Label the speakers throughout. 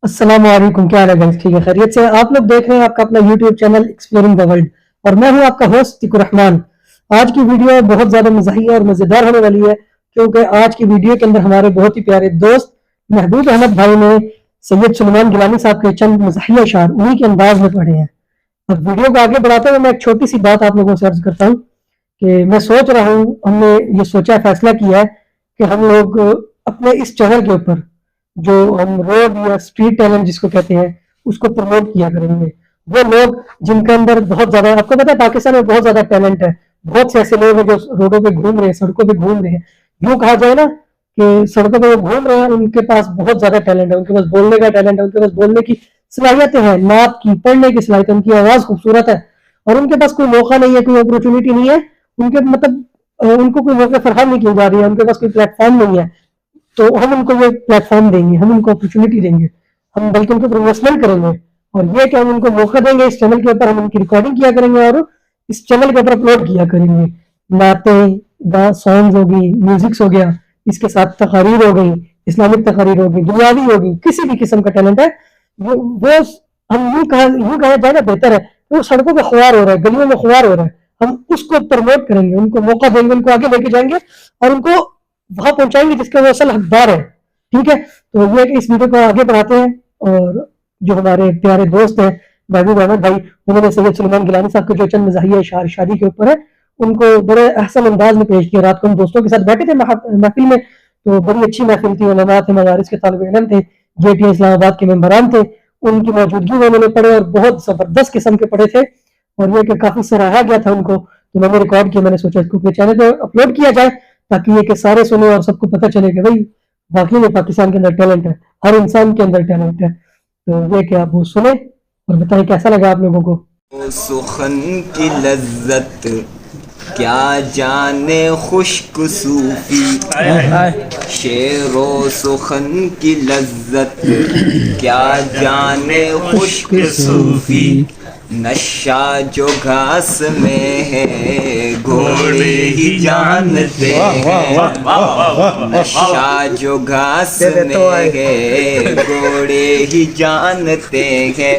Speaker 1: السلام علیکم، کیا حال ہے گائز؟ ٹھیک ہے، خیریت سے؟ آپ لوگ دیکھ رہے ہیں آپ کا اپنا YouTube channel exploring the world, اور میں ہوں آپ کا ہوسٹ تیک الرحمان۔ آج کی ویڈیو بہت زیادہ مزاحیہ اور مزیدار ہونے والی ہے، کیونکہ آج کی ویڈیو کے اندر ہمارے بہت ہی پیارے دوست محبوب احمد بھائی نے سید سلیمان گیلانی صاحب کے چند مزاحیہ اشعار انہی کے انداز میں پڑھے ہیں۔ اب ویڈیو کو آگے بڑھاتے ہوئے میں ایک چھوٹی سی بات آپ لوگوں سے عرض کرتا ہوں کہ میں سوچ رہا ہوں، ہم نے یہ سوچا، فیصلہ کیا ہے کہ ہم لوگ اپنے اس چینل کے اوپر جو ہم روڈ یا اسٹریٹ ٹیلنٹ جس کو کہتے ہیں اس کو پروموٹ کیا کریں گے۔ وہ لوگ جن کے اندر بہت زیادہ، آپ کو پتا ہے پاکستان میں بہت زیادہ ٹیلنٹ ہے، بہت سے ایسے لوگ ہیں جو روڈوں پہ گھوم رہے ہیں، سڑکوں پہ گھوم رہے ہیں، یوں کہا جائے نا کہ سڑکوں پہ وہ گھوم رہے ہیں، ان کے پاس بہت زیادہ ٹیلنٹ ہے، ان کے پاس بولنے کا ٹیلنٹ ہے، ان کے پاس بولنے کی صلاحیتیں ہیں، نعت کی، پڑھنے کی صلاحیت ہے، ان کی آواز خوبصورت ہے، اور ان کے پاس کوئی موقع نہیں ہے، کوئی اپرچونٹی نہیں ہے، ان کے ان کو کوئی موقع فراہم نہیں کی جا رہی ہے، ان کے پاس کوئی پلیٹ فارم نہیں ہے، تو ہم ان کو یہ پلیٹ فارم دیں گے، ہم ان کو اپرچونٹی دیں گے، ہم بلکہ ان کو پروموشنل کریں گے، اور یہ کہ ہم ان کو موقع دیں گے، اس چینل کے اوپر ہم ان کی ریکارڈنگ کیا کریں گے اور اس چینل کے اوپر اپلوڈ کیا کریں گے۔ نعتیں، سانگز ہوگی، میوزکس ہو گیا، اس کے ساتھ تقاریر ہو گئی، اسلامک تقاریر ہوگی، دنیاوی ہوگی، کسی بھی قسم کا ٹیلنٹ ہے وہ ہم یوں کہا جائے نا بہتر ہے کہ وہ سڑکوں پہ خوار ہو رہا ہے، گلیوں میں خوار ہو رہا ہے، ہم اس کو پروموٹ کریں گے، ان کو موقع دیں گے، ان کو آگے لے کے جائیں گے اور ان کو وہاں پہنچائیں گے جس کا وہ اصل حقدار ہے۔ ٹھیک ہے، تو یہ کہ اس ویڈیو کو آگے بڑھاتے ہیں، اور جو ہمارے پیارے دوست ہیں محبوب احمد بھائی، انہوں نے سید سلیمان گیلانی صاحب کے جو چند مزاحیہ اشعار شادی کے اوپر ہے ان کو بڑے احسن انداز میں پیش کیا۔ رات کو ہم دوستوں کے ساتھ بیٹھے تھے محفل میں، تو بڑی اچھی محفل تھی، علماء تھے، مدارس کے طالب علم تھے، جے ٹی اسلام آباد کے ممبران تھے، ان کی موجودگی میں نے پڑھے اور بہت زبردست قسم کے پڑھے تھے، اور یہ کہ کافی سراہا گیا تھا ان کو، تو میں نے ریکارڈ کیا، میں نے سوچا اس کو اپنے چینل پہ اپلوڈ کیا جائے تاکہ یہ کہ سارے سنیں اور سب کو پتہ چلے کہ بھائی باقی میں پاکستان کے اندر ٹیلنٹ ہے، ہر انسان کے اندر ٹیلنٹ ہے۔ تو یہ کہ آپ وہ سنیں اور بتائیں کیسا لگا آپ لوگوں کو۔
Speaker 2: سخن کی لذت کیا جانے خشک صوفی، شعر و سخن کی لذت کیا جانے خشک صوفی، نشہ جو گھاس میں ہے گھوڑے ہی جانتے ہیں، نشہ جو گھاس میں ہے گھوڑے ہی جانتے ہیں،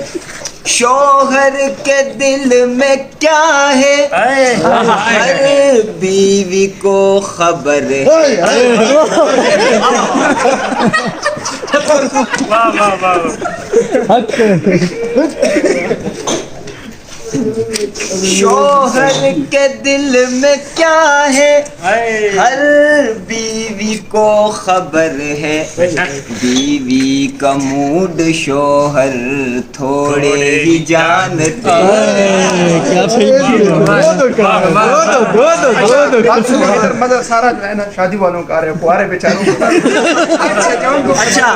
Speaker 2: شوہر کے دل میں کیا ہے ہر بیوی کو خبر ہے، شوہر کے دل میں کیا ہے ہر بیوی کو خبر ہے، بیوی کا موڈ شوہر تھوڑے ہی جانتے ہیں۔
Speaker 3: سارا جو ہے نا شادی والوں کا فوارے بیچاروں
Speaker 2: اچھا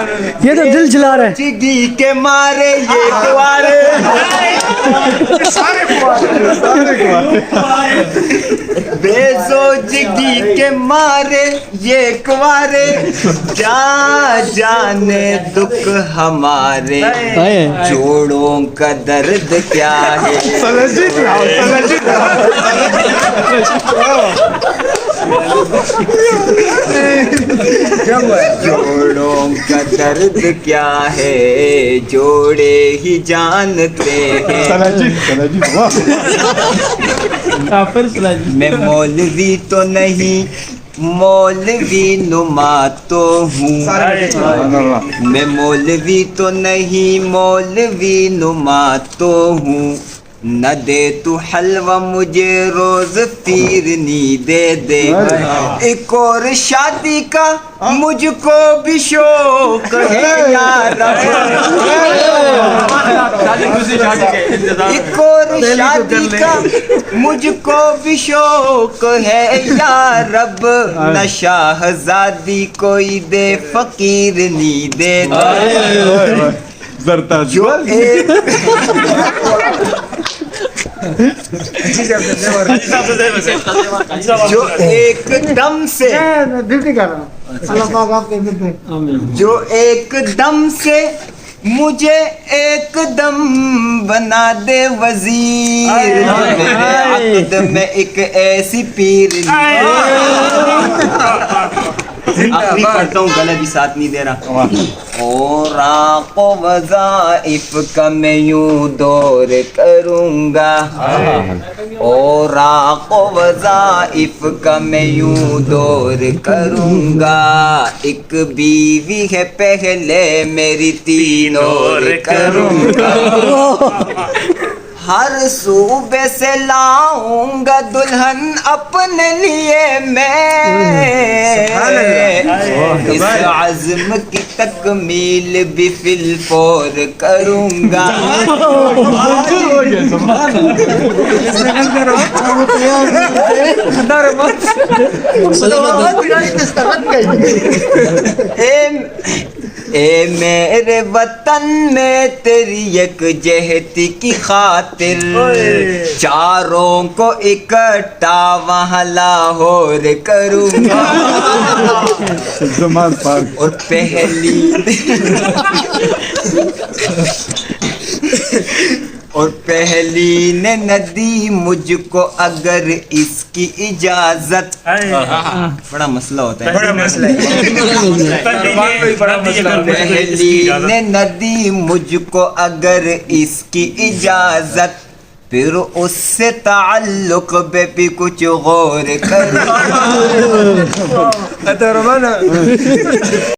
Speaker 1: یہ تو دل جلا رہا ہے۔
Speaker 2: چگی کے مارے یہ کوارے، بے زوجگی کے مارے یہ کوارے، کیا جانے دکھ ہمارے، جوڑوں کا درد کیا ہے، جوڑوں کا درد کیا ہے جوڑے ہی جانتے ہیں۔ میں مولوی تو نہیں مولوی نما تو ہوں، میں مولوی تو نہیں مولوی نما تو ہوں، نہ دے تو حلوہ مجھے روز پیرنی دے دے، ایک اور شادی کا مجھ کو بھی شوق ہے یا رب، ایک اور شادی کا مجھ کو بھی شوق ہے یا رب، نہ شاہزادی کوئی دے فقیرنی دے دے، جو ایک جو ایک دم سے جو ایک دم سے مجھے ایک دم بنا دے وزیر، میرے عقد میں ایک ایسی پیرنی آخری پڑھتا ہوں, گلا بھی ساتھ نہیں دے رہا. اوراق و وظائف کا میں یوں دور کروں گا, اوراق و وظائف کا میں یوں دور کروں گا, ایک بیوی ہے پہلے میری تینوں کروں گا, ہر صوبے سے لاؤں گا دلہن اپنے لیے میں, اس عزم کی تکمیل بھی فی الفور کروں گا. اے میرے وطن میں تیری یک جہتی کی خاطر, چاروں کو اکٹھا وہاں لاہور کروں گا, اور پہلی نے ندی مجھ کو اگر اس کی اجازت, بڑا مسئلہ ہوتا ہے, پہلی نے ندی مجھ کو اگر اس کی اجازت, پھر اس سے تعلق پہ بھی کچھ غور کر.